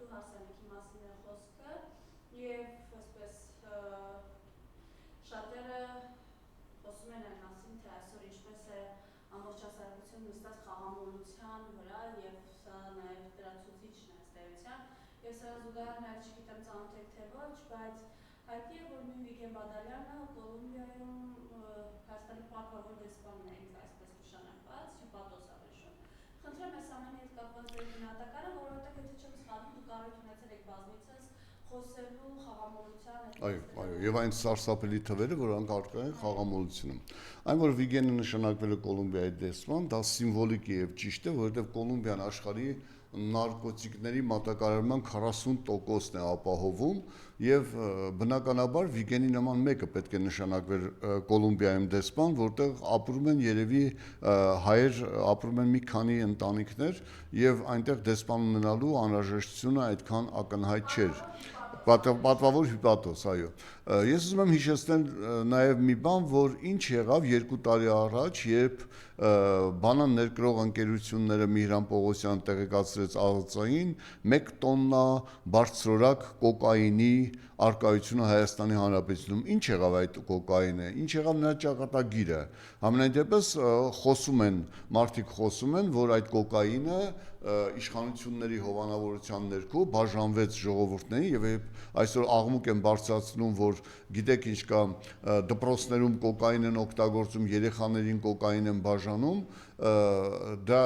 Սովետու հարսանիքի մասին է խոսքը եւ այսպես շատերը խոսում են այն մասին, թե այսօր ինչպես է ամբողջ հասարակությունը նստած խաղամոլության վրա եւ սա նաեւ դրա ցուցիչն է ըստ էության եւ սա զուգահեռ նաեւ չգիտեմ ծանոթ եք թե ոչ, բայց հայտնի է, որ նույն Վիգեն Բադալյանը Կոլումբիայում Հայաստանի պատվավոր դեսպանն է այսպես նշանակված, հյուպատոս ավեշում։ Խնդրեմ այս ամենի հետ կապված ձեր գնահատականը, որովհետեւ եթե չեմ սխալվում, դուք կարիք ունեցել եք բազմիցս խոսելու խաղամոլության Այո, եւ այն սարսափելի թվերը, որոնք արկա են խաղամոլությունում։ Այն որ Վիգենը նշանակվել է Կոլումբիայի դեսպան, դա սիմվոլիկ է եւ ճիշտ է, որովհետեւ Կոլումբիան աշխարհի նարկոտիկների մատակարարման 40%-ն է ապահովում եւ բնականաբար Վիգենի նման մեկը պետք է նշանակվեր Կոլումբիայում դեսպան, որտեղ ապրում են երևի հայեր, ապրում են մի քանի ընտանիքներ եւ այնտեղ դեսպան ունենալու անհրաժեշտությունը այդքան ակնհայտ չէր։ Պատվավոր հյուպատոս, այո։ Ես ուզում եմ հիշեցնել նաև մի բան, որ ինչ եղավ 2 տարի առաջ, երբ բանան ներկրող ընկերությունները Միհրան Պողոսյան տեղեկացրեց ԱՂԾ-ին 1 տոննա բարձրորակ կոկաինի արկայությունը Հայաստանի Հանրապետությունում։ Ինչ եղավ այդ կոկաինը, ինչ եղավ նրա ճակատագիրը։ Համենայն դեպս խոսում են, մարդիկ խոսում են, որ այդ կոկաինը իշխանությունների հովանավորության ներքո բաժանվեց ժողովուրդներին եւ այսօր աղմուկ են բարձրացնում, որ գիտեք ինչ կա դպրոցներում կոկաին են օգտագործում, երեխաներին կոկաին են բաժանում, դա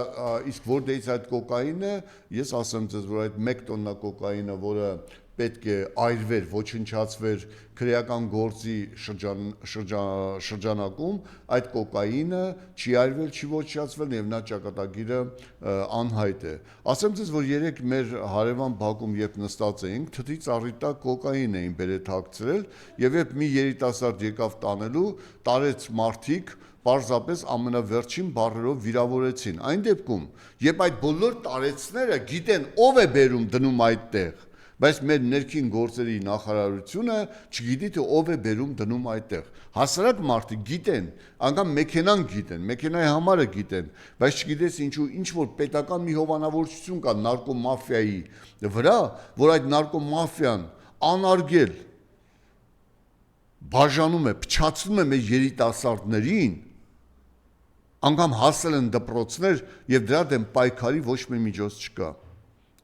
իսկ որտեղից այդ կոկաինը, ես ասեմ ձեզ, որ այդ 1 տոննա կոկաինը, որը պետք է այրվեր, ոչնչացվեր քրեական գործի շրջանակում, այդ կոկաինը չի այրվել, չի ոչնչացվել եւ նա ճակատագիրը անհայտ է։ Ասեմ ձեզ, որ երեք մեր հարևան Բաքում երբ նստած էինք, թթի ծառի տակ կոկաին էին բերել թաքցրել եւ երբ մի երիտասարդ եկավ տանելու, տարեց մարդիկ պարզապես ամենավերջին բառերով վիրավորեցին։ Այն դեպքում, երբ այդ բոլոր տարեցները գիտեն ով է բերում դնում այդտեղ, բայց մեր ներքին գործերի նախարարությունը չգիտի թե ով է բերում դնում այդտեղ։ Հասարակ մարդիկ գիտեն, անգամ մեքենան գիտեն, մեքենայի համարը գիտեն, բայց չգիտես ինչու ինչ որ պետական մի հովանավորություն կա նարկոմաֆիայի վրա, որ այդ նարկոմաֆիան անարգել բաժանում է, փչացնում է մեր երիտասարդներին, անգամ հասել են դպրոցներ եւ դրա դեմ պայքարի ոչ մի միջոց չկա։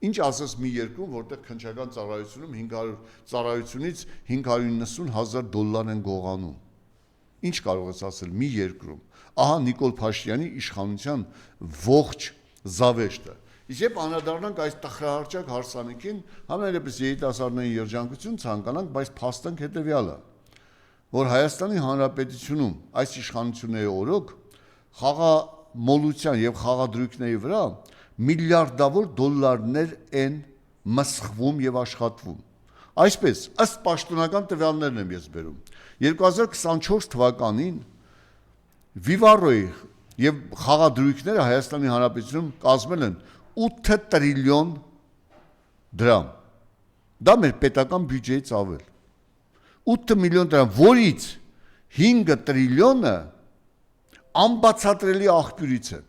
Ինչ ասես մի երկրում, որտեղ քննչական ծառայությունում 500 ծառայությունից $590,000 են գողանում։ Ինչ կարող ես ասել մի երկրում։ Ահա Նիկոլ Փաշինյանի իշխանության ողջ զավեշտը։ Իսկ երբ անդրադառնանք այս տխրահարճակ հարսանիքին, համենայնպես երիտասարդների երջանկություն ցանկանանք, բայց փաստենք հետեւյալը, որ Հայաստանի Հանրապետությունում այս իշխանությունների օրոք խաղամոլության եւ խաղադրույքների վրա միլիարդավոր դոլարներ են մսխվում եւ աշխատվում։ Այսպես, ըստ պաշտոնական տվյալներն եմ ես բերում, 2024 թվականին Վիվարոյի եւ խաղադրույքները Հայաստանի Հանրապետությունում կազմել են 8 տրիլիոն դրամ։ Դա մեր պետական բյուջեից ավել։ 8 միլիոն դրամ, որից 5 տրիլիոնը անբացատրելի աղբյուրից է։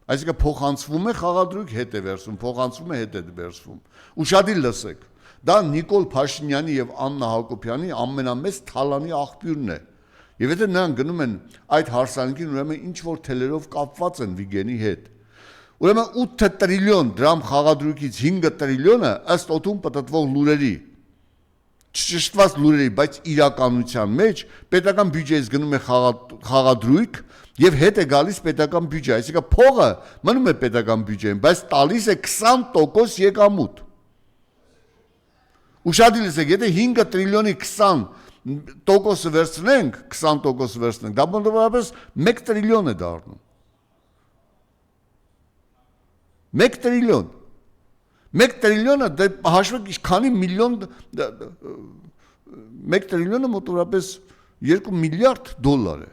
Այսինքն փոխանցվում է խաղադրույք, հետ է վերցվում, փոխանցվում է, հետ է վերցվում։ Ուշադիր լսեք։ Դա Նիկոլ Փաշինյանի եւ Աննա Հակոբյանի ամենամեծ թալանի աղբյուրն է։ Եվ եթե նրանք գնում են այդ հարսանիքին, ուրեմն ինչ որ թելերով կապված են Վիգենի հետ։ Ուրեմն 8 տրիլիոն դրամ խաղադրույքից 5 տրիլիոնը ըստ օդում պատտվող լուրերի, չճշտված լուրերի, բայց իրականության մեջ պետական բյուջեից գնում է խաղադրույք եւ հետ է գալիս պետական բյուջե, այսինքն փողը մնում է պետական բյուջեին, բայց տալիս է 20% եկամուտ։ Ուշադիր եղեք, եթե 5 տրիլիոնի 20% վերցնենք, 20% վերցնենք, դա բնավորապես 1 տրիլիոն է դառնում։ 1 տրիլիոն։ 1 տրիլիոնը հաշվեք քանի միլիոն 1 տրիլիոնը մոտավորապես 2 միլիարդ դոլար է։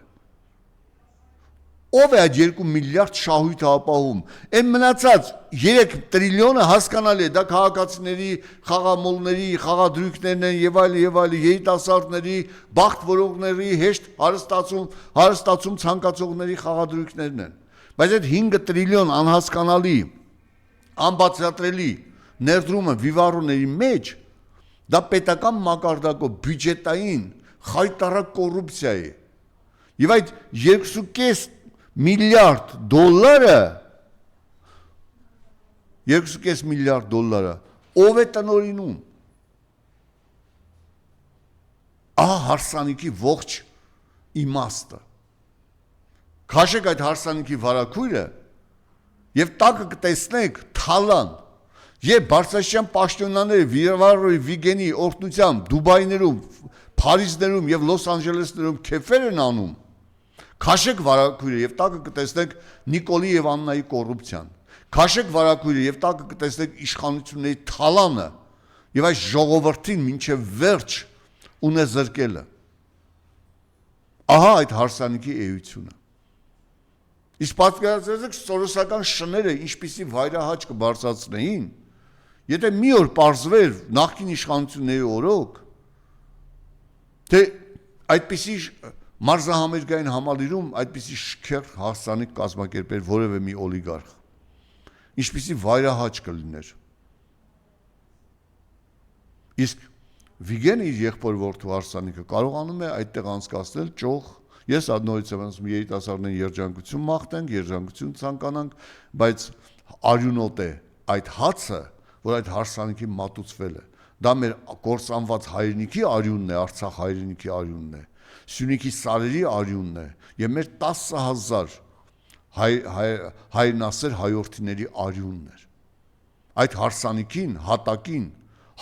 Ով է այդ 2 միլիարդ շահույթը ապահովում։ Այն մնացած 3 տրիլիոնը հասկանալի է, դա քաղաքացիների, խաղամոլների, խաղադրույքներն են եւ այլ, երիտասարդների, բախտ որողների հեշտ հարստացում ցանկացողների խաղադրույքներն են։ Բայց այդ 5 տրիլիոն անհասկանալի, անբացատրելի ներդրում են վիվարուների մեջ, դա պետական մակարդակով բյուջետային խայտարակ կոռուպցիա է։ Եվ այդ 2.5 միլիարդ դոլարը 2.5 միլիարդ դոլարը ով է տնօրինում։ Ահա հարսանիքի ողջ իմաստը։ Քաշեք այդ հարսանիքի վարակույրը եւ տակը կտեսնեք թալան եւ բարձրաստիճան պաշտոնյաները Վիրավարոյի Վիգենի օրտնությամբ Դուբայներում, Փարիզներում եւ Լոս Անջելեսներում քեֆեր են անում։ Քաշեք վարակույրը եւ տակը կտեսնեք Նիկոլի եւ Աննայի կոռուպցիան։ Քաշեք վարակույրը եւ տակը կտեսնեք իշխանությունների թալանը եւ այս ժողովրդին մինչեւ վերջ ունեզրկելը։ Ահա այդ հարսանիքի էությունը։ Իսկ պատկերացրեք սորոսական շները ինչպիսի վայրահաճ կբարձրացնեին, եթե մի օր պարզվեր նախկին իշխանությունների օրոք, թե այդպիսի մարզահամերգային համալիրում այդպիսի շքեղ հարսանիք կազմակերպեր որևէ մի օլիգարխ, ինչպիսի վայրահաճ կլիներ։ Իսկ Վիգենը իր եղբոր որդու հարսանիքը կարողանում է այդտեղ անցկացնել ճոխ։ Ես նորից եմ ասում, երիտասարդներին երջանկություն մաղթենք, երջանկություն ցանկանանք, բայց արյունոտ է այդ հացը, որ այդ հարսանիքի մատուցվել է։ Դա մեր կործանված հայրենիքի արյունն է, Արցախ հայրենիքի արյունն է, Սյունիքի սարերի արյունն է, եւ մեր 10,000 հայրենասեր հայորդիների արյունն էր։ Այդ հարսանիքին, հատակին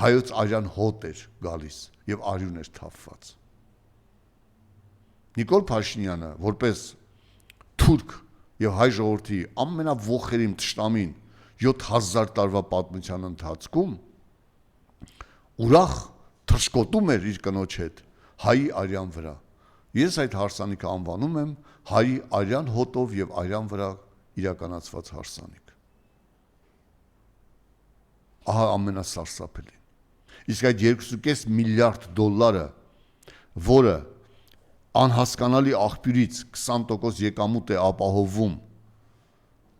հայոց արյան հոտ էր գալիս եւ արյուն էր թափված։ Նիկոլ Փաշինյանը, որպես թուրք եւ հայ ժողովրդի ամենավոխերիմ թշնամին 7000 տարվա պատմության ընթացքում ուրախ թռչկոտում էր իր կնոջ հետ հայի արյան վրա։ Ես այդ հարսանիքը անվանում եմ հայի արյան հոտով եւ արյան վրա իրականացված հարսանիք։ Ահա ամենասարսափելին։ Իսկ այդ 2.5 միլիարդ դոլարը, որը անհասկանալի աղբյուրից 20% եկամուտ է ապահովում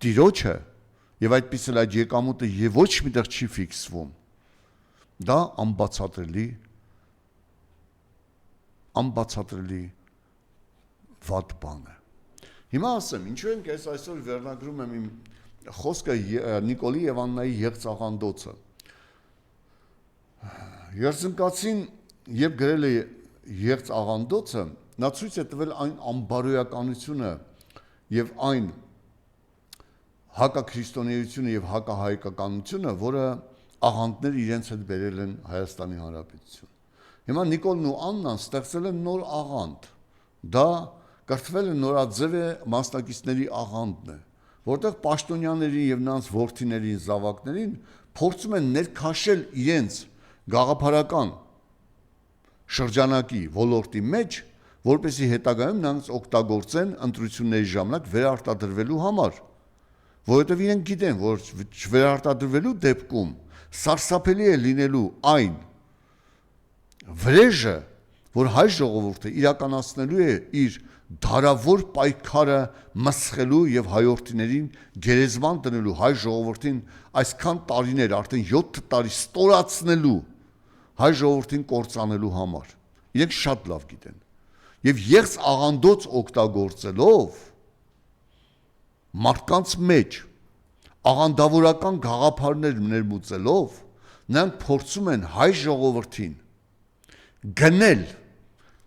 տիրոջը, եւ այդպես էլ այդ եկամուտը եւ ոչ միտեղ չի ֆիքսվում, դա անբացատրելի վատ բան է։ Հիմա ասեմ, ինչու ենք ես այսօր վերնագրում եմ իմ խոսքը Նիկոլի եւ Աննայի եղծաղանդոցը։ Երզնկացին, երբ գրել է եղծաղանդոցը, նա ցույց է տվել այն ամբարոյականությունը եւ այն հակաքրիստոնեությունը եւ հակահայկականությունը, որը աղանդներ իրենց հետ բերել են Հայաստանի Հանրապետություն։ Հիմա Նիկոլն ու Աննան ստեղծել են նոր աղանդ։ Դա կրթվել է նորաձև է մասնակիցների աղանդն է, որտեղ պաշտոնյաներին եւ նրանց որդիներին, զավակներին փորձում են ներքաշել իրենց գաղափարական շրջանակի ոլորտի մեջ, որպեսզի հետագայում նրանց օգտագործեն ընտրությունների ժամանակ վերարտադրվելու համար, որովհետև իրենք գիտեն, որ վերարտադրվելու դեպքում սարսափելի է լինելու այն վրեժը, որ հայ ժողովուրդը իրականացնելու է իր դարավոր պայքարը մսխելու եւ հայորդիներին գերեզման դնելու, հայ ժողովրդին այսքան տարիներ, արդեն 7 տարի ստորացնելու, հայ ժողովրդին կործանելու համար։ Իրենք շատ լավ գիտեն։ Եվ եղծ աղանդոց օգտագործելով մարդկանց մեջ աղանդավորական գաղափարներ ներմուծելով, նրանք փորձում են հայ ժողովրդին գնել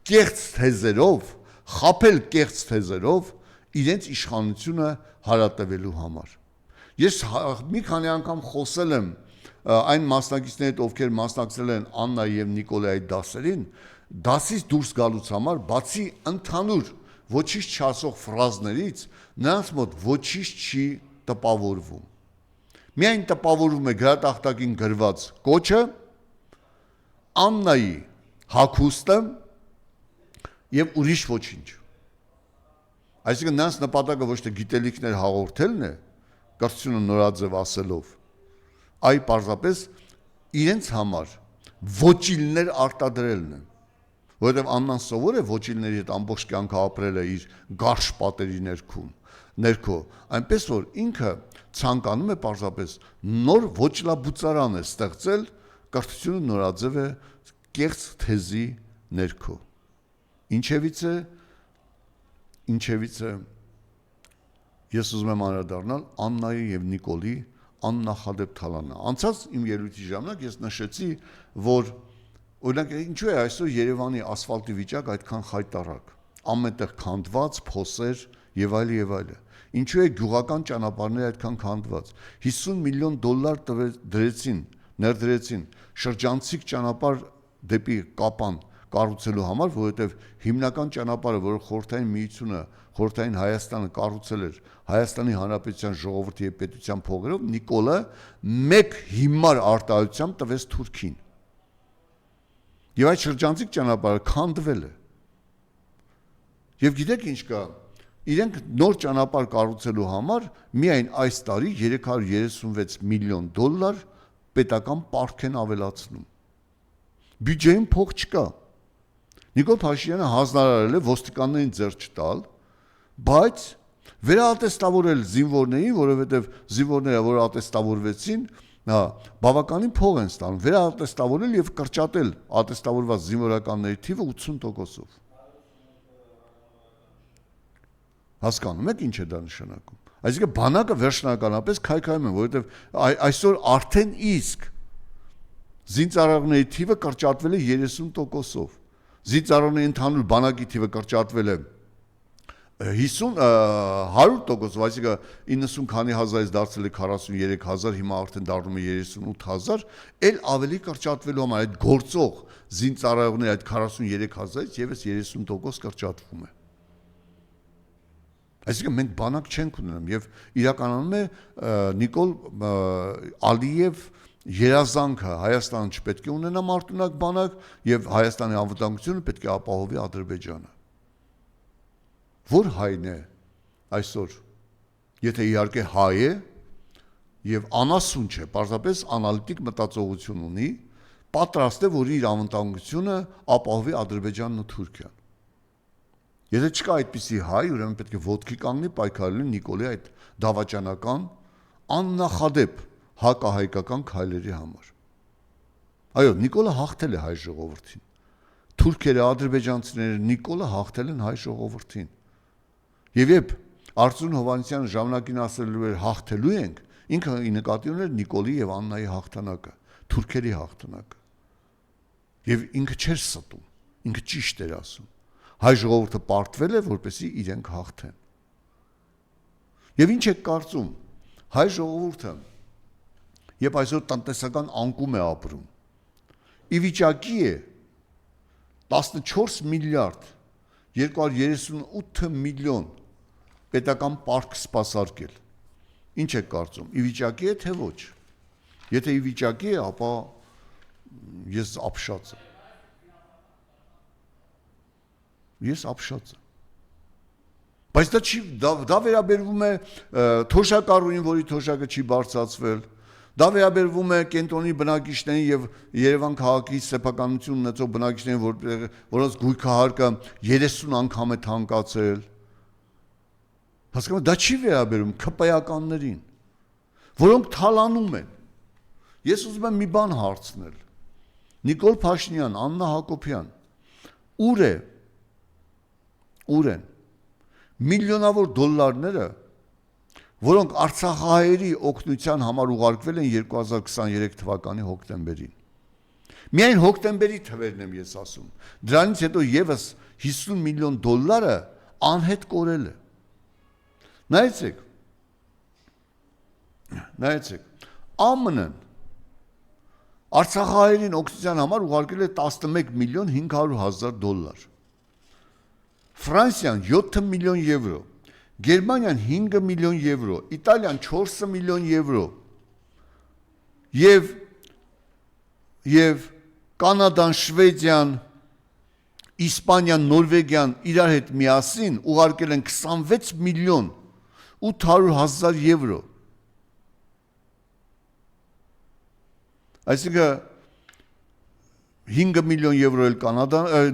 կեղծ թեզերով, խաբել կեղծ թեզերով իրենց իշխանությունը հարատևելու համար։ Ես մի քանի անգամ խոսել եմ այն մասնակիցների հետ, ովքեր մասնակցել են Աննայի եւ Նիկոլայի դասերին, դասից դուրս գալուց համար, բացի ընդհանուր ոչինչ չասող ֆրազներից, նրանց մոտ ոչինչ չի տպավորվում։ Միայն տպավորվում է գրատախտակին գրված կոչը, Աննայի հագուստը եւ ուրիշ ոչինչ։ Այսինքն նրանց նպատակը ոչ թե գիտելիքներ հաղորդելն է, կրթությունը նորաձև ասելով, այ պարզապես իրենց համար ոչիլներ արտադրելն է, որովհետև Աննան սովոր է ոչիլների հետ ամբողջ կյանքը ապրել է իր գարշ պատերի ներքո, այնպես որ ինքը ցանկանում է պարզապես նոր ոչ լավ բուծարան է ստեղծել կրթությունը նորաձև է կեղծ թեզի ներքո ինչևից է ես ուզում եմ անդրադառնալ Աննայի եւ Նիկոլի աննախադեպ թալանը անցած իմ ելույթի ժամանակ ես նշեցի որ օրինակ ինչու է այսօր Երևանի ասֆալտի վիճակ այդքան խայտառակ ամենտեղ քանդված փոսեր եւ այլը ինչու է գյուղական ճանապարհները այդքան քանդված 50 միլիոն դոլար ներդրեցին շրջանցիկ ճանապարհ դեպի Կապան կառուցելու համար որովհետեւ հիմնական ճանապարհը որ խորհրդային միությունը խորհրդային Հայաստանը կառուցել էր Հայաստանի Հանրապետության ժողովրդի եւ պետության փողերով Նիկոլը մեկ հիմար արտահայտությամբ տվեց Թուրքին եւ այդ շրջանցիկ ճանապարհը քանդվել է եւ գիտեք ինչ կա իրենք նոր ճանապարհ կառուցելու համար միայն այս տարի 336 միլիոն դոլար պետական պարկ են ավելացնում բյուջեին փող չկա Նիկոլ Փաշինյանը հանձնարարել է ոստիկաններին ձեռք չտալ բայց վերաատեստավորել զինվորներին որովհետեւ զինվորները որ ատեստավորվեցին բավականին փող են ստանում վերաատեստավորել եւ կրճատել ատեստավորված զինվորականների թիվը 80%-ով հասկանում եք ինչ է դա նշանակում այսինքն բանակը վերջնականապես քայքայում է որովհետեւ այսօր արդեն իսկ զինծառայողների թիվը կրճատվել է 30%-ով զինծառայողների ընդհանուր բանակի թիվը կրճատվել է 100%, այսինքն 90 քանի հազարից դարձել է 43,000, հիմա արդեն դառնում է 38,000, էլ ավելի կրճատվելու համար այդ գործող զինծառայողների այդ 43,000-ից եւս 30% կրճատվում է։ Այսինքն մենք բանակ չենք ունենում եւ իրականում է Նիկոլ Ալիև երազանքը Հայաստանը չպետք է ունենա մարտունակ բանակ եւ Հայաստանի անվտանգությունը պետք է ապահովի Ադրբեջանը։ Որ հայն է այսօր, եթե իհարկե հայ է եւ անասուն չէ, պարզապես անալիտիկ մտածողություն ունի, պատրաստ է որ իր անվտանգությունը ապահովի Ադրբեջանն ու Թուրքիան։ Եթե չկա այդպիսի հայ, ուրեմն պետք է ոտքի կանգնի պայքարելու Նիկոլի այդ դավաճանական աննախադեպ հակահայկական քայլերի համար։ Այո, Նիկոլը հաղթել է հայ ժողովրդին։ Թուրքերը, ադրբեջանցիները Նիկոլը հաղթել են հայ ժողովրդին։ Եվ երբ Արծրուն Հովհաննիսյանը ժամանակին ասելու էր հաղթելու ենք, ինքը նկատի ուներ Նիկոլի եւ Աննայի հաղթանակը, թուրքերի հաղթանակը։ Եվ ինքը չէր ստում, ինքը ճիշտ էր ասում։ Հայ ժողովուրդը պարտվել է, որպեսզի իրենք հաղթեն։ Եվ ինչ եք կարծում, հայ ժողովուրդը երբ այսօր տնտեսական անկում է ապրում, ի վիճակի է 14 միլիարդ 238 միլիոն պետական պարկ սպասարկել։ Ինչ եք կարծում, ի վիճակի է թե ոչ։ Եթե ի վիճակի է, ապա ես ապշած եմ։ Ես ապշած եմ։ Բայց դա վերաբերվում է թոշակառուին, որի թոշակը չի բարձրացվել, դա վերաբերվում է կենտրոնի բնակիչներին եւ Երևան քաղաքի սեփականություն ունեցող բնակիչներին, որոնց գույքահարկը 30 անգամ է թանկացել։ Հասկանում եք, դա չի վերաբերում ԿՊ-ականներին, որոնք թալանում են։ Ես ուզում եմ մի բան հարցնել։ Նիկոլ Փաշինյան, Աննա Հակոբյան, ուր են միլիոնավոր դոլարները, որոնք արցախահայերի օգնության համար ուղարկվել են 2023 թվականի հոկտեմբերին։ Միայն հոկտեմբերի թվերն եմ ես ասում։ Դրանից հետո եւս 50 միլիոն դոլարը անհետ կորել է։ Նայեցեք։ ԱՄՆ-ն արցախահայերին օգնության համար ուղարկել է 11 միլիոն 500 հազար դոլար։ Ֆրանսիան 7 միլիոն եվրո, Գերմանիան 5 միլիոն եվրո, Իտալիան 4 միլիոն եվրո եւ Կանադան, Շվեդիան, Իսպանիան, Նորվեգիան իրար հետ միասին ուղարկել են 26 միլիոն 800 հազար եվրո։ Այսինքն 5 միլիոն եվրո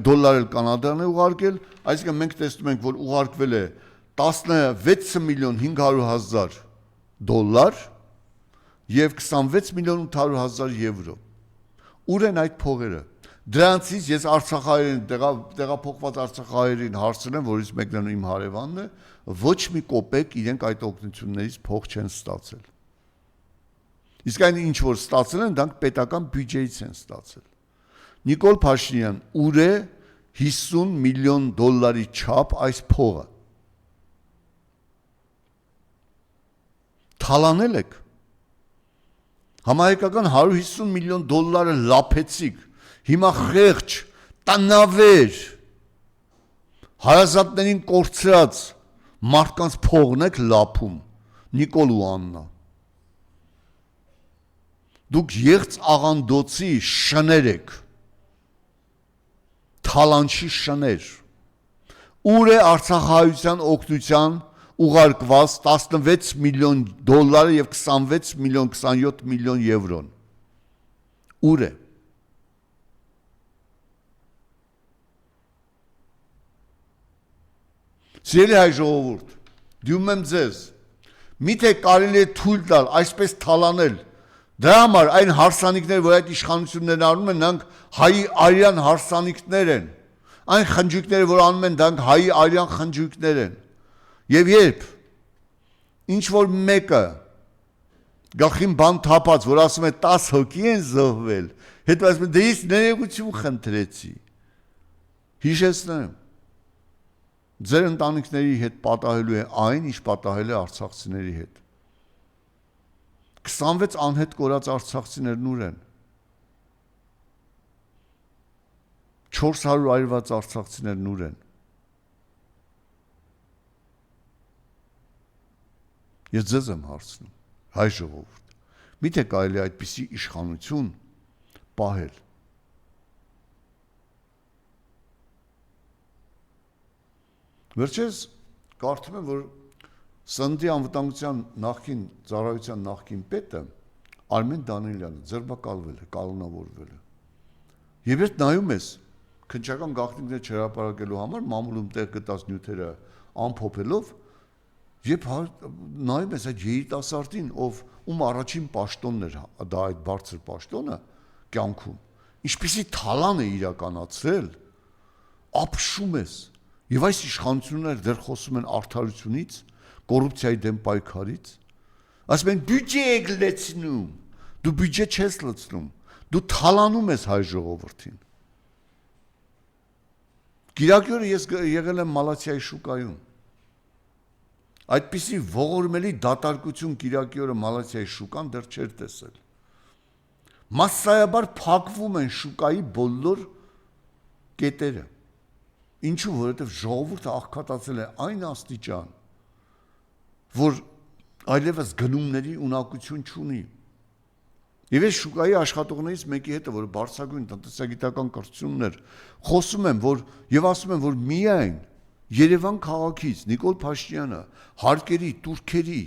դոլար էլ Կանադան է ուղարկել, այսինքն մենք տեսնում ենք, որ ուղարկվել է 16 միլիոն 500 հազար դոլար եւ 26 միլիոն 800 հազար եվրո։ Ուր են այդ փողերը։ Դրանցից ես արցախահայերին տեղափոխված արցախահայերին հարցնեմ, որից մեկն իմ հարևանն է, ոչ մի կոպեկ իրենք այդ օգնություններից փող չեն ստացել։ Իսկ այն ինչ որ ստացել են, դրանք պետական բյուջեից են ստացել։ Նիկոլ Փաշինյան, ուր է 50 միլիոն դոլարի չափ այս փողը։ Թալանել եք։ Համահայկական 150 միլիոն դոլարը լափեցիք։ Հիմա խեղճ, տնավեր, հարազատներին կորցրած մարդկանց փողն եք լափում, Նիկոլ ու Աննա։ Դուք եղծ աղանդոցի շներ եք, թալանչի շներ։ Ուր է արցախահայության օգնության ուղարկված 16 միլիոն դոլարը եւ 26 միլիոն 27 միլիոն եվրոն։ Ուր է։ Սիրելի հայ ժողովուրդ, դիմում եմ ձեզ, միթե կարելի է թույլ տալ այսպես թալանել, դրա համար այն հարսանիքները, որ այդ իշխանություններն անում են, նրանք հայի արյան հարսանիքներ են, այն խնջույքները, որ անում են, դրանք հայի արյան խնջույքներ են, եւ երբ ինչ որ մեկը գլխին բան թափած, որ ասում է 10 հոգի են զոհվել, հետո ասում է դե ես ներեգություն խնդրեցի, հիշեցնեմ, ձեր ընտանիքների հետ պատահելու է այն, ինչ պատահել է արցախցիների հետ։ 26 անհետ կորած արցախցիներն ուր են։ 400 այրված արցախցիներն ուր են։ Ես ձեզ եմ հարցնում, հայ ժողովուրդ, միթե կարելի այդպիսի իշխանություն պահել։ Վերջերս կարդում եմ, որ Սննդի անվտանգության նախկին ծառայության նախկին պետը Արմեն Դանիելյանը ձերբակալվել է, կալանավորվել է։ Եվ երբ նայում ես քննչական գաղտնիքներ չհրապարակելու համար մամուլում տեղ գտած նյութերը ամփոփելով, երբ նայում ես այդ երիտասարդին, ում առաջին պաշտոնն էր դա այդ բարձր պաշտոնը կյանքում, ինչպիսի թալան է իրականացրել, ապշում ես։ Եվ այս իշխանությունները դեռ խոսում են արդարությունից, կոռուպցիայի դեմ պայքարից, ասում են բյուջե եք լցնում, դու բյուջե չես լցնում, դու թալանում ես հայ ժողովրդին։ Կիրակի օրը ես եղել եմ Մալաթիայի շուկայում։ Այդպիսի ողորմելի դատարկություն Կիրակի օրը Մալաթիայի շուկան դեռ չէր տեսել։ Մասսայաբար փակվում են շուկայի բոլոր կետերը։ Ինչու, որովհետև ժողովուրդը աղքատացել է այն աստիճան, որ այլևս գնումների ունակություն չունի։ Եվ ես շուկայի աշխատողներից մեկի հետ, որ բարձրագույն տնտեսագիտական կրթություն ուներ, խոսում եմ, եւ ասում եմ, որ միայն Երևան քաղաքից Նիկոլ Փաշինյանը հարկերի, турքերի,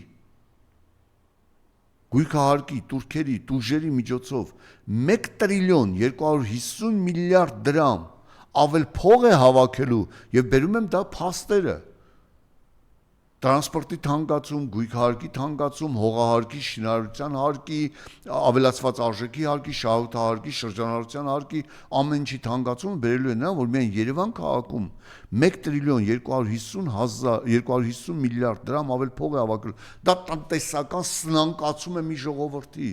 գույքահարկի, турքերի, տուժերի միջոցով 1 տրիլիոն 250 միլիարդ դրամ ավել փող է հավաքելու եւ բերում եմ դա փաստերը։ Տրանսպորտի թանկացում, գույքահարկի թանկացում, հողահարկի, շինարարության հարկի, ավելացված արժեքի հարկի, շահութահարկի, շրջանառության հարկի, ամեն ինչի թանկացումը բերելու է նա, որ միայն Երևան քաղաքում 1 տրիլիոն 250 միլիարդ դրամ ավել փող է հավաքելու։ Դա տնտեսական սնանկացում է մի ժողովրդի։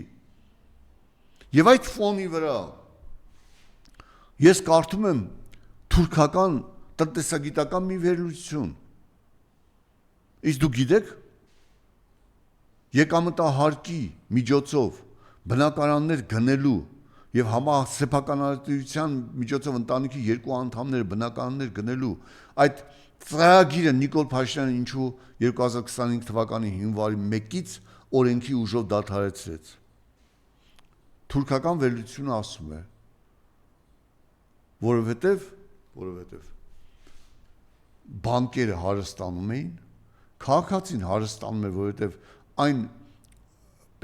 Եվ այդ ֆոնի վրա ես կարդում եմ թուրքական տնտեսագիտական մի վերլուծություն։ Իսկ դուք գիտեք, եկամտահարկի միջոցով բնակարաններ գնելու եւ համասեփականատիրության միջոցով ընտանիքի 2 անդամները բնակարաններ գնելու այդ ծրագիրը Նիկոլ Փաշինյանը ինչու 2025 թվականի հունվարի 1-ից օրենքի ուժով դադարեցրեց։ Թուրքական վերլուծությունը ասում է, որովհետև բանկերը հարստանում էին, քաղաքացին հարստանում էր, որովհետև այն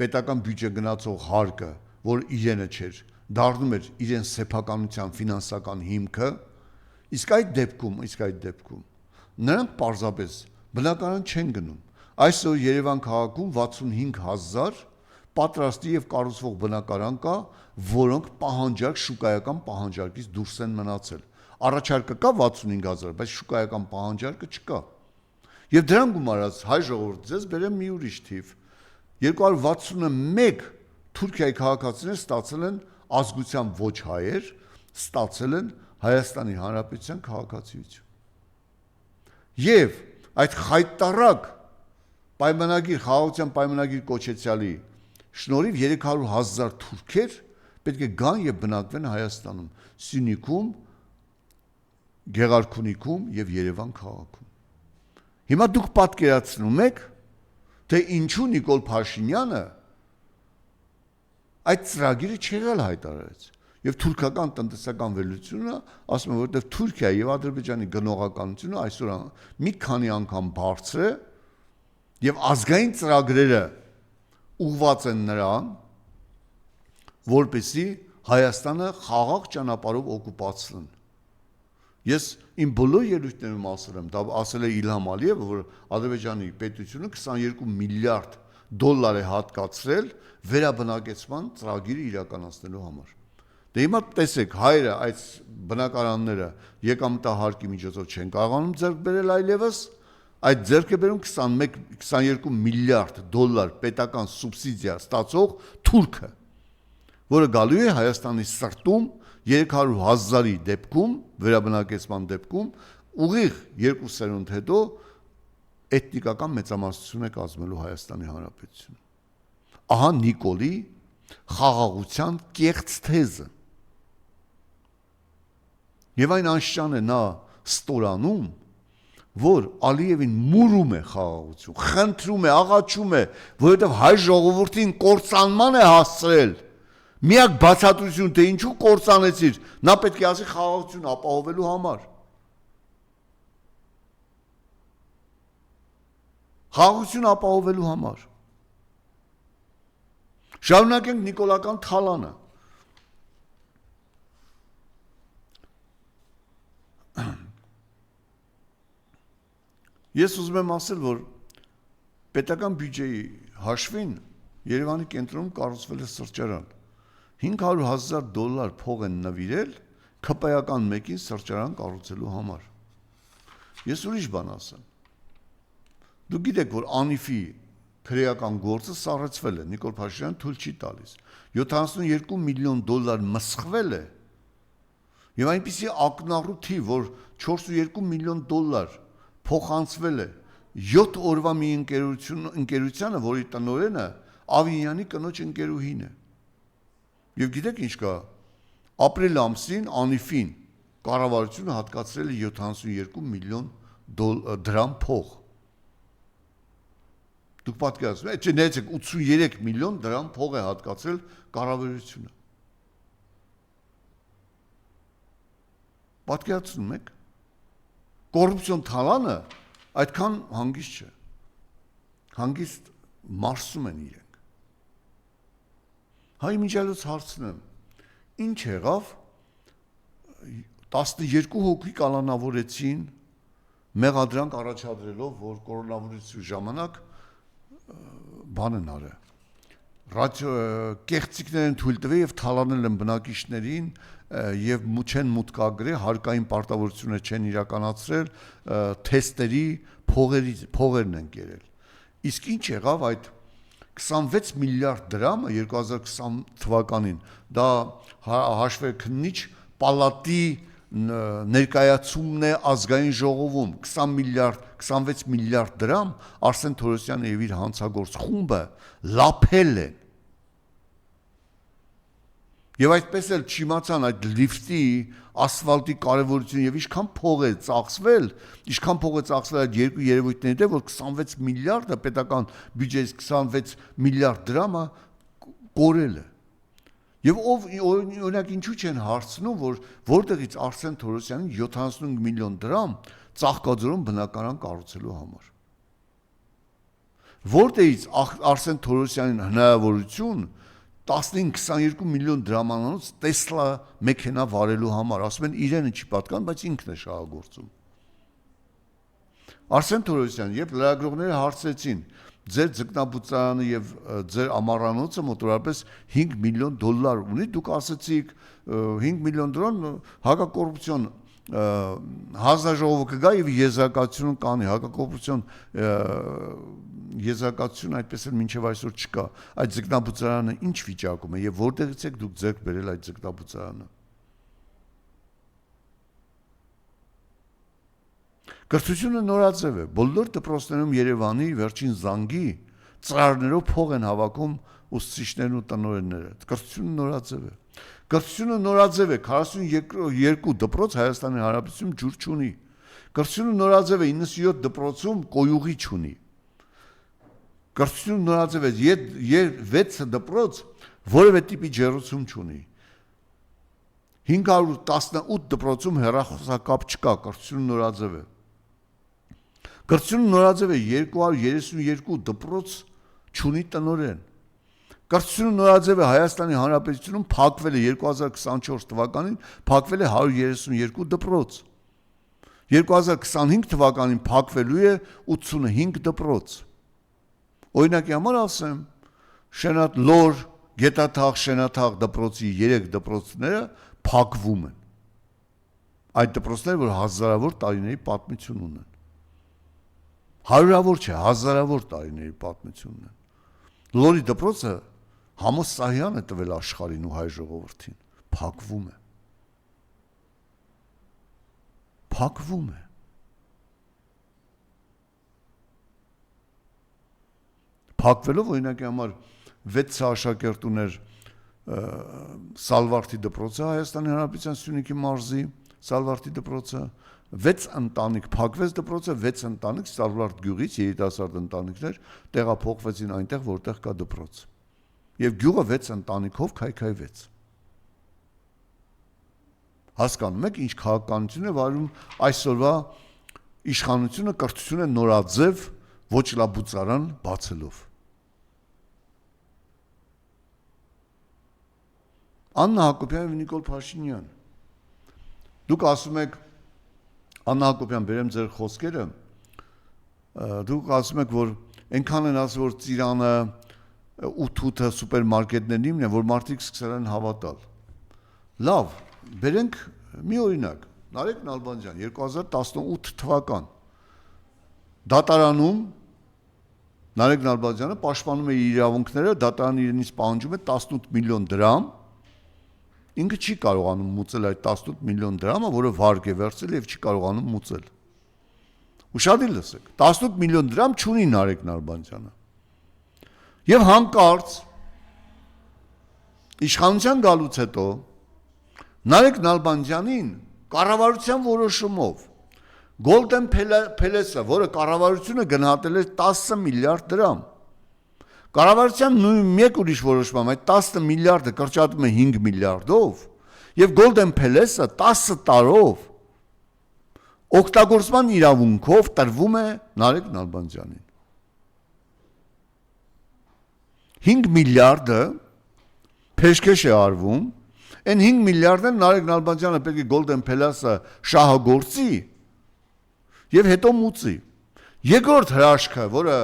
պետական բյուջե գնացող հարկը, որ իրենը չէր, դառնում էր իրեն սեփականության ֆինանսական հիմքը, իսկ այդ դեպքում նրանք պարզապես բնակարան չեն գնում, Այսօր Երևան քաղաքում 65,000 պատրաստի եւ կառուցվող բնակարան կա, որոնք պահանջարկ շուկայական պահանջարկից դուրս են մնացել։ Առաջարկը կա 65,000, բայց շուկայական պահանջարկը չկա։ Եվ դրան գումարած հայ ժողովուրդ ձեզ բերեմ մի ուրիշ թիվ։ 261 Թուրքիայի քաղաքացիներ ստացել են ազգությամբ ոչ հայեր, ստացել են Հայաստանի Հանրապետության քաղաքացիություն։ Եվ այդ խայտարակ պայմանագիր, խաղաղության պայմանագիր կոչեցյալի շնորհիվ 300,000 թուրքեր պետք է գան եւ բնակվեն Հայաստանում, Սյունիքում, Գեղարքունիքում եւ Երևան քաղաքում։ Հիմա դուք պատկերացնում եք, թե ինչու Նիկոլ Փաշինյանը այդ ծրագիրը չեղել հայտարարեց։ Եվ թուրքական տնտեսական վերլուծությունը ասում է, որովհետև Թուրքիայի եւ Ադրբեջանի գնողականությունը այսօր մի քանի անգամ բարձր է եւ ազգային ծրագրերը ուղղված են նրան, որպեսզի Հայաստանը խաղաղ ճանապարհով օկուպացնեն։ Ես իմ բոլոր ելույթներում ասել եմ, դա ասել է Իլհամ Ալիևը, որ Ադրբեջանի պետությունը 22 միլիարդ դոլար է հատկացրել վերաբնակեցման ծրագիրը իրականացնելու համար։ Դե հիմա տեսեք, հայրը այդ բնակարանները եկամտահարկի միջոցով չեն կարողանում ձեռք բերել այլևս, այդ ձեռք է բերում 21-22 միլիարդ դոլար պետական սուբսիդիա ստացող թուրքը, որը գալու է Հայաստանի սրտում 300,000-ի դեպքում, վերաբնակեցման դեպքում, ուղիղ 2 սերունդ հետո էթնիկական մեծամասնություն է կազմելու Հայաստանի Հանրապետությունը։ Ահա Նիկոլի խաղաղության կեղծ թեզը։ Եվ այն անշան է նա ստորանում, որ Ալիևին մուրում է խաղաղություն, խնդրում է, աղաչում է, որովհետև հայ ժողովրդին կործանման է հասցրել։ Միակ բացատրություն, թե ինչու կործանեցիր, նա պետք է ասի խաղաղություն ապահովելու համար։ Խաղաղություն ապահովելու համար։ Շարունակենք Նիկոլական թալանը։ Ես ուզում եմ ասել, որ պետական բյուջեի հաշվին Երևանի կենտրոնում կառուցվել է սրճարան։ 500,000 դոլար փող են նվիրել ՔՊ-ական մեկին սրճարան կառուցելու համար։ Ես ուրիշ բան ասեմ։ Դուք գիտեք, որ Անիֆի քրեական գործը սառեցվել է, Նիկոլ Փաշինյանը թույլ չի տալիս։ 72 միլիոն դոլար մսխվել է։ Եվ այնպիսի ակնառու թիվ, որ 42 միլիոն դոլար փոխանցվել է 7 օրվա մի ընկերությանը, որի տնօրենը Ավինյանի կնոջ ընկերուհին է։ Եվ գիտեք ինչ կա, ապրիլ ամսին Անիֆին կառավարությունը հատկացրել է 72 միլիոն դրամ փող։ Դուք պատկերացնում եք, նայեցեք 83 միլիոն դրամ փող է հատկացրել կառավարությունը։ Պատկերացնում եք, կոռուպցիոն թալանը այդքան հանգիստ չէ։ Հանգիստ մարսում են իրենք։ Հայ միջալոց հարցնեմ, ինչ եղավ 12 հոգի կալանավորեցին մեղադրանք առաջադրելով, որ կորոնավիրուսի ժամանակ բան են արել։ Կեղծիքներ են թույլ տվել եւ թալանել են բնակիչներին եւ չեն մուտքագրել, հարկային պարտավորություններ չեն իրականացրել, թեստերի փողերն են կերել։ Իսկ ինչ եղավ այդ 26 միլիարդ դրամը 2020 թվականին, դա հաշվեկնիչ պալատի ներկայացումն է ազգային ժողովում 26 միլիարդ դրամ Արսեն Թորոսյանը եւ իր հանցագործ խումբը լափել են։ Եվ այդպես էլ չիմացան այդ լիֆտի, ասֆալտի կարևորությունը եւ ինչքան փող է ծախսվել այդ երկու երևույթների դեմ, որ 26 միլիարդը պետական բյուջեից 26 միլիարդ դրամը կորել է։ Եվ ով օրինակ ինչու չեն հարցնում, որ որտեղից Արսեն Թորոսյանին 75 միլիոն դրամ ծաղկաձորում բնակարան կառուցելու համար։ Որտեղից Արսեն Թորոսյանին հնարավորություն 15-22 միլիոն դրամանոց Տեսլա մեքենա վարելու համար, ասում են իրենը չի պատկանում, բայց ինքն է շահագործում։ Արսեն Թորոսյան, երբ լրագրողները հարցրեցին ձեր ձկնաբուծարանը եւ ձեր ամառանոցը մոտավորապես $5 միլիոն ունի, դուք ասացիք $5 միլիոն հակակոռուպցիոն հանձնաժողովը կգա եւ եզրակացություն կանի, հակակոռուպցիոն եզրակացություն այդպես էլ մինչեւ այսօր չկա։ Այդ ձկնաբուծարանը ինչ վիճակում է եւ որտեղից եք դուք ձեռք բերել այդ ձկնաբուծարանը։ Կրթությունը նորաձև է, բոլոր դպրոցներում Երևանի վերջին զանգի ծրարներով փող են հավաքում ուսուցիչներն ու տնօրենները։ Կրթությունը նորաձև է։ Կրթությունը նորաձև է, 42 դպրոց Հայաստանի Հանրապետությունում ջուր չունի։ Կրթությունը նորաձև է, 97 դպրոցում կոյուղի չունի։ Կրթությունը նորաձև է, 6 դպրոց որևէ տիպի ջեռուցում չունի։ 518 դպրոցում հեռախոսակապ չկա, կրթությունը նորաձև է։ Կրթությունը նորաձև է, 232 դպրոց չունի տնօրեն։ Կրթությունը նորաձև է, Հայաստանի Հանրապետությունում փակվել է 2024 թվականին փակվել է 132 դպրոց։ 2025 թվականին փակվելու է 85 դպրոց։ Օրինակի համար ասեմ, Լոր, Գետաթաղ, Շենաթաղ դպրոցի 3 դպրոցները փակվում են։ Այդ դպրոցները, որ հազարավոր տարիների պատմություն ունեն։ Հարյուրավոր չէ, հազարավոր տարիների պատմություն ունեն։ Լորի դպրոցը Համոս Սահյանը տվել աշխարհին ու հայ ժողովրդին, փակվում է։ Փակվում է։ Փակվելով օրինակի համար 6 աշակերտ ուներ Սալվարդի դպրոցը Հայաստանի Հանրապետության Սյունիքի մարզի Սալվարդի դպրոցը 6 ընտանիք փակվեց դպրոցը 6 ընտանիք Սալվարդ գյուղից երիտասարդ ընտանիքներ տեղափոխվեցին այնտեղ որտեղ կա դպրոց եւ գյուղը 6 ընտանիքով քայքայվեց հասկանում եք ինչ քաղաքականություն է վարում այսօրվա իշխանությունը կրթությունը նորաձև ոչ լաբուծարան բացելով Աննա Հակոբյան եւ Նիկոլ Փաշինյան Դուք ասում եք Աննա Հակոբյան բերեմ ձեր խոսքերը դուք ասում եք որ այնքան են ասում որ Ծիրանը ու թութը սուպերմարկետներն իմն են որ մարդիկ սկսել են հավատալ Լավ բերենք մի օրինակ Նարեկ Նալբանդյան 2018 թվական դատարանում Նարեկ Նալբանդյանը պաշտպանում է իր իրավունքները դատարանը իրենից պահանջում է 18 միլիոն դրամ Ինքը չի կարողանում մուծել այդ 18 միլիոն դրամը, որը վարկ է վերցել եւ չի կարողանում մուծել։ Ուշադիր լսեք, 18 միլիոն դրամ չունի Նարեկ Նալբանդյանը։ Եվ հանկարծ իշխանության գալուց հետո Նարեկ Նալբանդյանին կառավարության որոշումով Golden Palace-ը, որը կառավարությունը գնահատել էր 10 միլիարդ դրամ Կառավարության նույն մեկ ուրիշ որոշմամբ այդ 10 միլիարդը կրճատում է 5 միլիարդով եւ Golden Palace-ը 10 տարով օգտագործման իրավունքով տրվում է Նարեկ Նալբանդյանին 5 միլիարդը փեշքեշ է արվում այն 5 միլիարդը Նարեկ Նալբանդյանը պետք է Golden Palace-ը շահագործի եւ հետո մուծի երկրորդ հրաշքը որը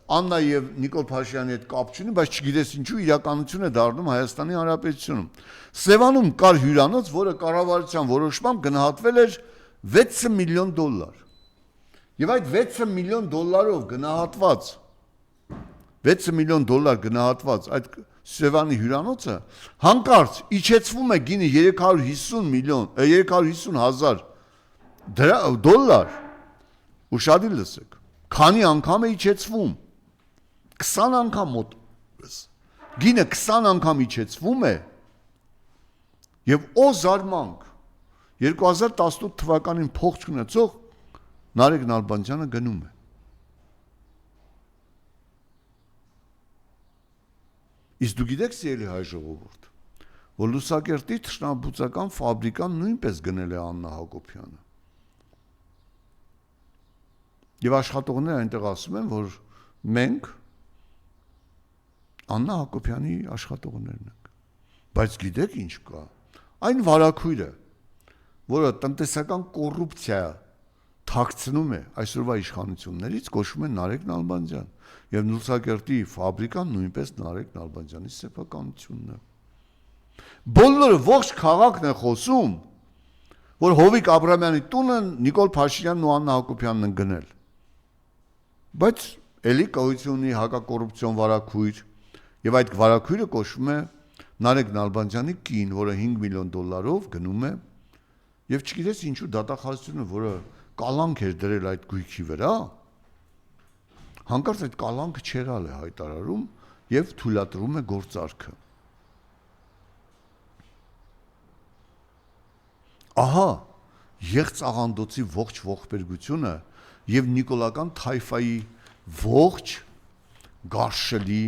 Աննա եւ Նիկոլ Փաշինյանի հետ կապ չունի, բայց չգիտես ինչու իրականություն է դառնում Հայաստանի Հանրապետությունում։ Սևանում կար հյուրանոց, որը կառավարության որոշմամբ գնահատվել էր $6 միլիոն։ Եվ այդ $6 միլիոն գնահատված $6 միլիոն գնահատված այդ Սևանի հյուրանոցը հանկարծ իջեցվում է գինը 350 դոլար։ Ուշադիր լսեք։ Քանի անգամ է իջեցվում 20 անգամ մոտ գինը 20 անգամ իջեցվում է եւ օ զարմանք 2018 թվականին փող չունեցող Նարեկ Նալբանդյանը գնում է Իսկ դու գիտեք սիրելի հայ ժողովուրդ որ Լուսակերտի թշնամբուծական ֆաբրիկան նույնպես գնել է Աննա Հակոբյանը Եվ աշխատողները այնտեղ ասում են որ մենք Աննա Հակոբյանի աշխատողներն ենք բայց գիտեք ինչ կա այն վարակույրը որը տնտեսական կոռուպցիա թաքցնում է այսօրվա իշխանություններից, կոչվում է Նարեկ Նալբանդյան, եւ Նուսակերտի ֆաբրիկան նույնպես Նարեկ Նալբանդյանի սեփականությունն է։ Բոլորը ողջ քաղաքն է խոսում, որ Հովիկ Աբրամյանի տունը Նիկոլ Փաշինյանն ու Աննա Հակոբյանն են գնել։ Բայց էլի կոալիցիոն ունի հակակոռուպցիոն վարակույր, եւ այդ վարակույրը կոչվում է Նարեկ Նալբանդյանի կին, որը $5 միլիոն գնում է, եւ չգիտես ինչու դատախազությունը, որը կալանք էր դրել այդ գույքի վրա, հանկարծ այդ կալանքը չերալ է հայտարարում եւ թույլատրում է գործարքը։ Ահա եղծ աղանդոցի ողջ ողբերգությունը եւ նիկոլական թայֆայի ողջ գարշելի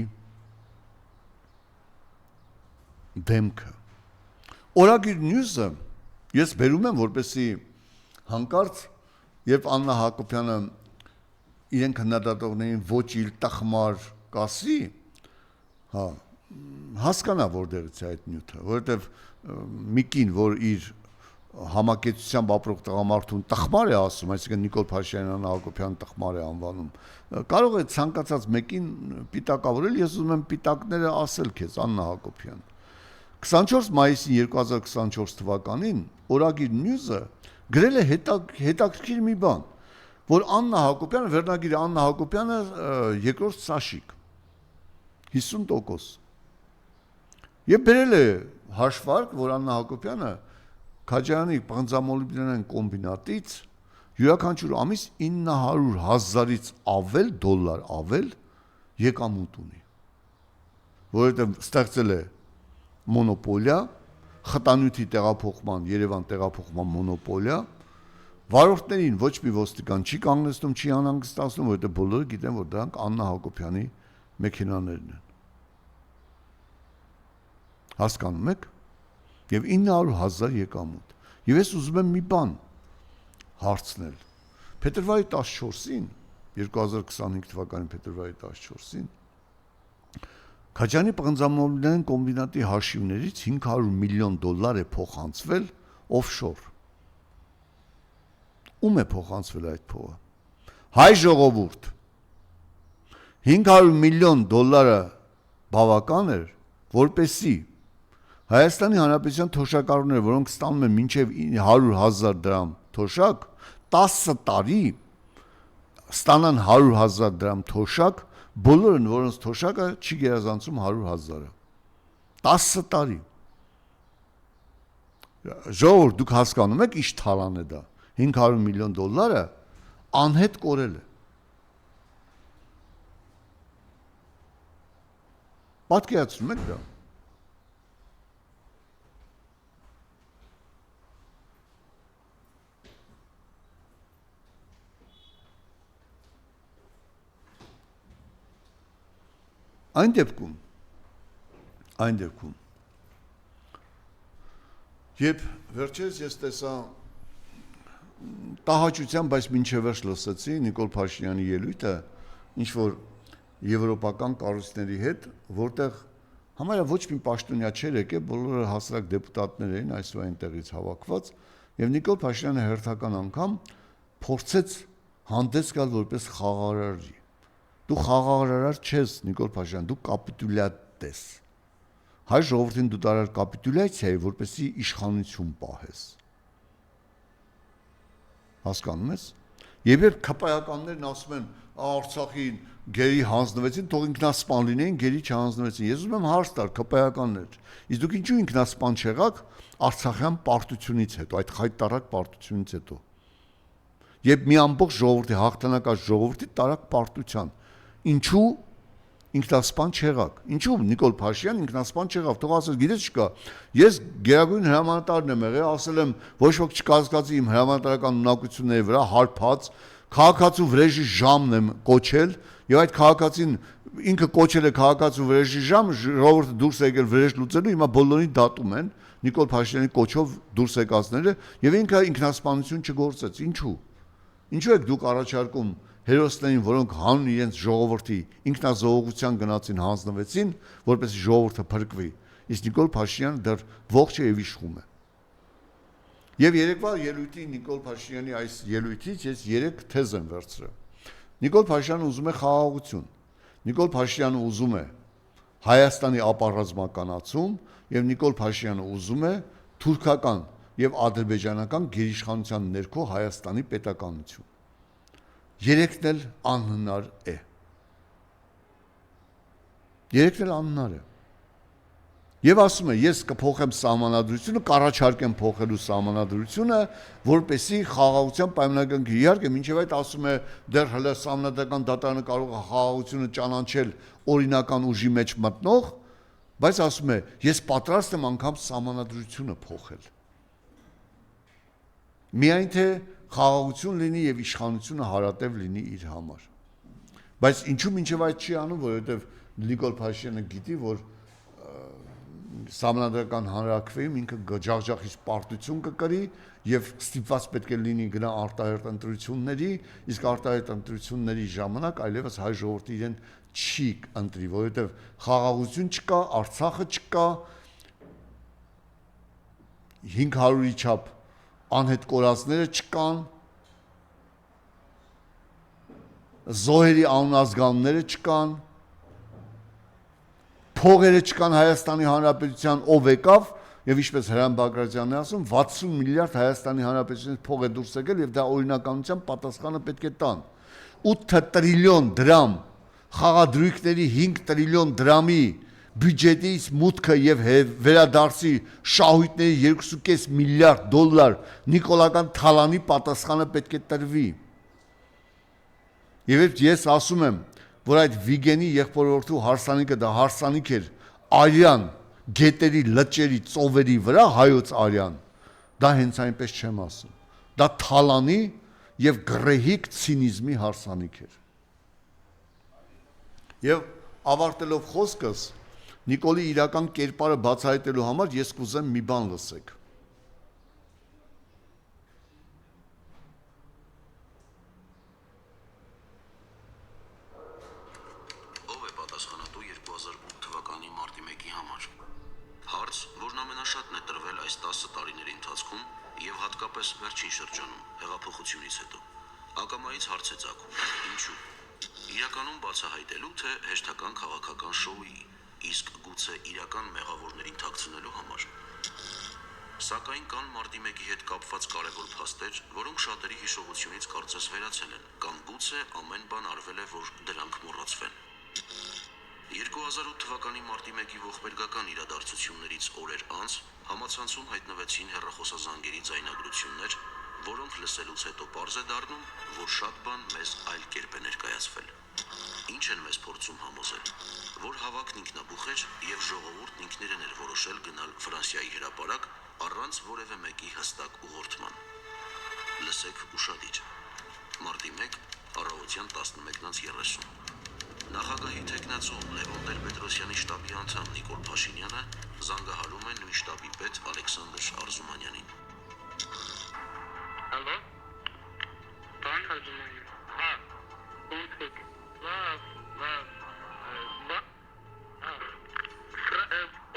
դեմքը։ Օրագիր նյուզը ես բերում եմ, որպեսի հանկարծ երբ Աննա Հակոբյանը իրեն քննադատողներին ոչ իլ տխմար կասի, հա, հասկանա որտեղից է այդ նյութը, որովհետև մի կին, որ իր համակեցությամբ ապրող տղամարդուն տխմար է ասում, այսինքն Նիկոլ Փաշինյանն Աննա Հակոբյանը տխմար է անվանում, կարող է ցանկացած մեկին պիտակավորել, ես ուզում եմ պիտակները ասել քեզ, Աննա Հակոբյան։ 24 մայիսի 2024 թվականին Օրագիր Նյուզը գրել է հետաքրքիր մի բան, որ Աննա Հակոբյանը, վերնագիրը Աննա Հակոբյանը երկրորդ Սաշիկ 50%։ Եվ բերել է հաշվարկ, որ Աննա Հակոբյանը Քաջարյանի պղնձամոլիբդենային կոմբինատից յուրաքանչյուր ամիս 900,000-ից ավել դոլար ավել եկամուտ ունի, որովհետև ստեղծել է մոնոպոլիա, խտանյութի տեղափոխման, Երևան տեղափոխման մոնոպոլիա, վարորդներին ոչ մի ոստիկան չի կանգնեցնում, չի անհանգստացնում, որովհետև բոլորը գիտեն, որ դրանք Աննա Հակոբյանի մեքենաներն են։ Հասկանում եք։ Եվ 900,000 եկամուտ։ Եվ ես ուզում եմ մի բան հարցնել։ Փետրվարի 14-ին, 2025 թվականի փետրվարի 14-ին Քաջարյանի պղնձամոլիբդենային կոմբինատի հաշիվներից $500 միլիոն է փոխանցվել օֆշոր։ Ում է փոխանցվել այդ փողը։ Հայ ժողովուրդ։ $500 միլիոն բավական էր, որպեսզի Հայաստանի Հանրապետության թոշակառուները, որոնք ստանում են մինչև 100,000 դրամ թոշակ, 10 տարի ստանան 100,000 դրամ թոշակ, բոլորն, որոնց թոշակը չի գերազանցում 100,000-ը։ 10 տարի։ Ժողովուրդ, դուք հասկանում եք, ինչ թալան է դա։ $500 միլիոն անհետ կորել է։ Պատկերացնում եք դա։ Այն դեպքում, երբ վերջերս ես տեսա տհաճության, բայց մինչև վերջ լսեցի Նիկոլ Փաշինյանի ելույթը, ինչ որ եվրոպական կառույցների հետ, որտեղ համարյա ոչ մի պաշտոնյա չէր եկել, բոլորը հասարակ դեպուտատներ էին այսօր այնտեղից հավաքված, եւ Նիկոլ Փաշինյանը հերթական անգամ փորձեց հանդես գալ որպես խաղաղարար։ Դու խաղաղարար չես, Նիկոլ Փաշինյան, դու կապիտուլյատ ես։ Հայ ժողովրդին դու տարար կապիտուլյացիայի, որպեսզի իշխանություն պահես։ Հասկանում ես։ Եվ երբ քպայականներն ասում են Արցախին գերի հանձնվեցին, թող ինքնասպան լինեին, գերի չհանձնվեցին։ Ես ուզում եմ հարց տալ քպայականներ։ Իսկ դուք ինչու ինքնասպան չեղաք Արցախյան պարտությունից հետո, այդ խայտարակ պարտությունից հետո։ Երբ մի ամբողջ ժողովրդի հաղթանակած ժողովրդի տարակ պարտության, ինչու ինքնասպան չեղաք։ Ինչու Նիկոլ Փաշինյան ինքնասպան չեղավ։ Թող ասես, գիտես չկա։ Ես գերագույն հրամանատարն եմ եղել, ասել եմ, ոչ ոք չկասկածի իմ հրամանատարական ունակությունների վրա հարբած, քաղաքացու վրեժի ժամն եմ կոչել, եւ այդ քաղաքացին ինքը կոչել է քաղաքացու վրեժի ժամ, ժողովուրդը դուրս է եկել վրեժ լուծելու, հիմա բոլորին դատում են Նիկոլ Փաշինյանի կոչով դուրս եկածները, եւ ինքը ինքնասպանություն չգործեց։ Ինչու։ Ինչու եք դուք առաջարկում հերոսներին, որոնք հանուն իրենց ժողովրդի ինքնազոհողության գնացին հանձնվեցին, որպեսզի ժողովուրդը փրկվի, իսկ Նիկոլ Փաշինյանը դեռ ողջ է եւ իշխում է։ Եվ երեկվա ելույթի Նիկոլ Փաշինյանի այս ելույթից ես 3 թեզ եմ վերցրել։ Նիկոլ Փաշինյանը ուզում է խաղաղություն։ Նիկոլ Փաշինյանը ուզում է Հայաստանի ապառազմականացում եւ Նիկոլ Փաշինյանը ուզում է թուրքական եւ ադրբեջանական գերիշխանության ներքո Հայաստանի պետականություն։ Երեքն էլ անհնար է։ Եվ ասում է, ես կփոխեմ սահմանադրությունը, կառաջարկեմ փոխելու սահմանադրությունը, որպեսզի խաղաղության պայմանագրի իհարկե մինչև այդ ասում է դեռ հələ սահմանադրական դատարանը կարող է խաղաղությունը ճանաչել օրինական ուժի մեջ մտնող, բայց ասում է, ես պատրաստ եմ անգամ սահմանադրությունը փոխել։ Միայն թե խաղաղություն լինի եւ իշխանությունը հարատև լինի իր համար։ Բայց ինչու մինչև այդ չի անում, որովհետեւ Նիկոլ Փաշինյանը գիտի, որ Սահմանադրական հանրաքվեում ինքը ջախջախից պարտություն կկրի եւ ստիպված պետք է լինի գնա արտահերտ ընտրությունների, իսկ արտահերտ ընտրությունների ժամանակ այլևս հայ ժողովուրդը իրեն չի ընտրի, որովհետեւ խաղաղություն չկա, Արցախը չկա, 500-ի չափ անհետ կորածները չկան, զոհերի անազգանները չկան, փողերը չկան Հայաստանի Հանրապետության ով եկավ եւ ինչպես Հրանտ Բագրատյանն է ասում 60 միլիարդ Հայաստանի Հանրապետությունից փող է դուրս եկել եւ դա օրինականության պատասխանը պետք է տան 8 տրիլիոն դրամ խաղադրույքների 5 տրիլիոն դրամի բյուջետից մուտքը եւ վերադարձի շահույթների 2.5 միլիարդ դոլար նիկոլական թալանի պատասխանը պետք է տրվի եւ ես ասում եմ որ այդ Վիգենի եղբորորդու հարսանիքը դա հարսանիք էր արյան գետերի լճերի ծովերի վրա հայոց արյան դա հենց այնպես չեմ ասում դա թալանի եւ գրեհիկ ցինիզմի հարսանիք էր եւ ավարտելով խոսքս Նիկոլի իրական կերպարը բացահայտելու համար ես կուզեմ մի բան լսեք Վերջին շրջանում հեղափոխությունից հետո ակամայից հարց է ծագում ինչու իրականում բացահայտելու թե հեշտական քաղաքական շոուի իսկ գուցե իրական մեղավորներին թաքցնելու համար սակայն կան մարտի 1-ի հետ կապված կարևոր փաստեր որոնք շատերի հիշողությունից կարծես վերացել են կամ գուցե ամեն բան արվել է որ դրանք մոռացվեն 2008 թվականի մարտի 1-ի ողբերգական իրադարձություններից օրեր անց համացանցում հայտնվեցին հեռախոսազանգերի ձայնագրություններ, որոնք լսելուց հետո պարզ է դառնում, որ շատ բան մեզ այլ կերպ է ներկայացվել։ Ինչ են մեզ փորձում համոզել, որ հավաքն ինքնաբուխ էր եւ ժողովուրդն ինքներն էր որոշել գնալ Ֆրանսիայի հրապարակ առանց որևէ մեկի հստակ ուղղորդման։ Լսեք ուշադիր։ Մարտի 1 առավոտյան 11:30 Նախագահի թեկնածու Լևոն Տեր-Պետրոսյանի շտաբի անդամ Նիկոլ Փաշինյանը զանգահարում է նույն շտաբի պետ Ալեքսանդր Արզումանյանին։ Ալո։ Պարոն Արզումանյան։ Հա։ Ո՞նց եք։ Լավ։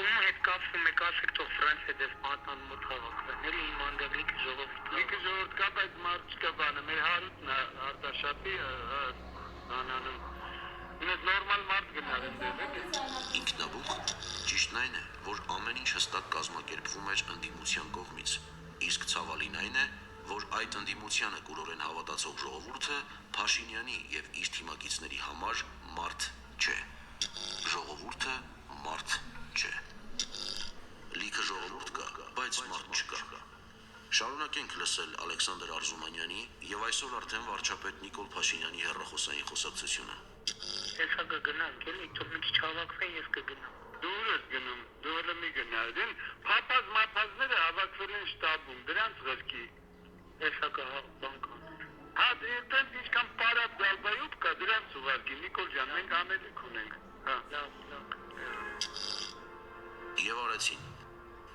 Ում հետ կապվում եք ասեք թող Ֆրանսիա դες պատան մոտ հավաքվեն։ Ելի իմ անդագլիկ ժողովուրդ։ Լիքը ժողովուրդ կապ այդ մարդ չկա բանը։ Մեր հարուտն Արտաշապի անանում Մենք նորմալ մարդ գնալ են դեպի։ Ինքնաբուխ ճիշտն այն է, որ ամեն ինչ հստակ կազմակերպվում էր ընդդիմության կողմից, իսկ ցավալին այն է, որ այդ ընդդիմությանը կուրորեն հավատացող ժողովուրդը Փաշինյանի եւ իր թիմակիցների համար մարդ չէ։ Ժողովուրդը մարդ չէ։ Լիքը ժողովուրդ կա, բայց մարդ չկա։ Շարունակենք լսել Ալեքսանդր Արզումանյանի եւ այսօր արդեն վարչապետ Նիկոլ Փաշինյանի հեռախոսային խոսակցությունը։ Ես կգնամ, քելի թող մի քիչ հավաքվեն, ես կգնամ։ Դու ես գնում, դու էլ մի գնալ։ Փապած մապածները հավաքվել են շտաբում, դրանց ղրկի։ Ես բանկան։ Հա, դեռ ինչքան պարա դալբայուտ կա, դրանց ուղարկի, Նիկոլ ջան, մենք անելիք ունենք։ Հա, լավ։ Եվ արեցին։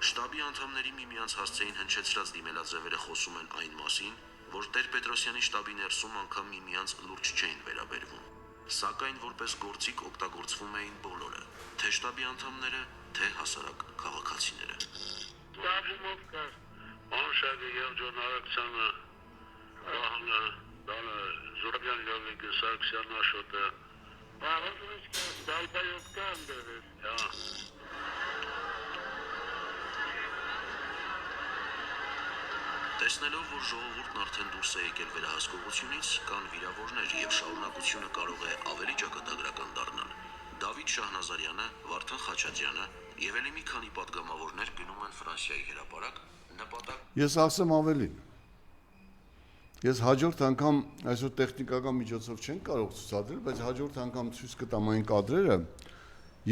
Շտաբի անդամների միմյանց հասցեին հնչեցրած դիմելաձևերը խոսում են այն մասին, որ Տեր-Պետրոսյանի շտաբի ներսում անգամ միմյանց լուրջ չէին վերաբերվում։ Սակայն որպես գործիք օգտագործվում էին բոլորը, թե շտաբի անդամները, թե հասարակ քաղաքացիները։ Շտաբումով կար, Աշակը Եղջոն Արաքսյանը, Վահանը, Դանը, Զուրաբյան Լյովիկը, Սարգսյան Աշոտը, Վահանովիչ Դալբայովկան դերես, հա։ Տեսնելով, որ ժողովուրդն արդեն դուրս է եկել վերահսկողությունից, կան վիրավորներ եւ շարունակությունը կարող է ավելի ճակատագրական դառնալ։ Դավիթ Շահնազարյանը, Վարդան Խաչատրյանը եւ ելի մի քանի падգամավորներ գնում են Ֆրանսիայի հրապարակ նպատակ։ Ես ասեմ ավելին։ Ես հաջորդ անգամ այսօր տեխնիկական միջոցով չեն կարող ցուցադրել, բայց հաջորդ անգամ ցույց կտամ այն կադրերը,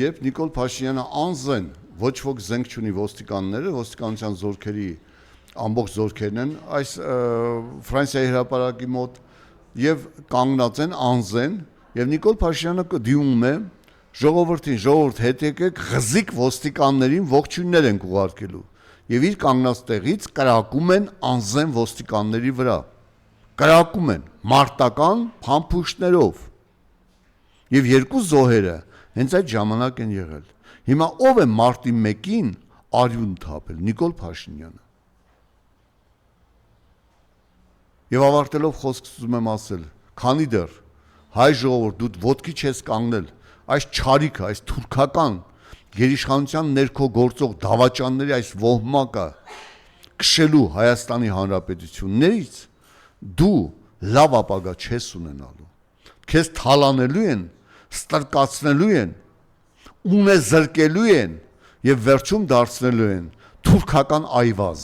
երբ Նիկոլ Փաշինյանը անզեն ոչ ոք զենք չունի ոստիկանները, ոստիկանության զորքերի ամբողջ զորքերն են այս Ֆրանսիայի հրապարակի մոտ եւ կանգնած են անզեն եւ Նիկոլ Փաշինյանը դիմում է ժողովրդին, ժողովուրդ հետ եկեք ղզիկ ոստիկաններին ողջույններ են ուղարկելու եւ իր կանգնած տեղից կրակում են անզեն ոստիկանների վրա, կրակում են մարտական փամփուշտներով եւ երկու զոհերը հենց այդ ժամանակ են եղել։ Հիմա ով է մարտի 1-ին արյուն թափել, Նիկոլ Փաշինյանը։ Եվ ավարտելով խոսքս ուզում եմ ասել, քանի դեռ հայ ժողովուրդ դու ոտքի չես կանգնել այս չարիքը, այս թուրքական գերիշխանության ներքո գործող դավաճանների այս ոհմակը քշելու Հայաստանի Հանրապետություններից, դու լավ ապագա չես ունենալու։ Քեզ թալանելու են, ստրկացնելու են, ունե զրկելու են եւ վերջում դարձնելու են թուրքական այվազ։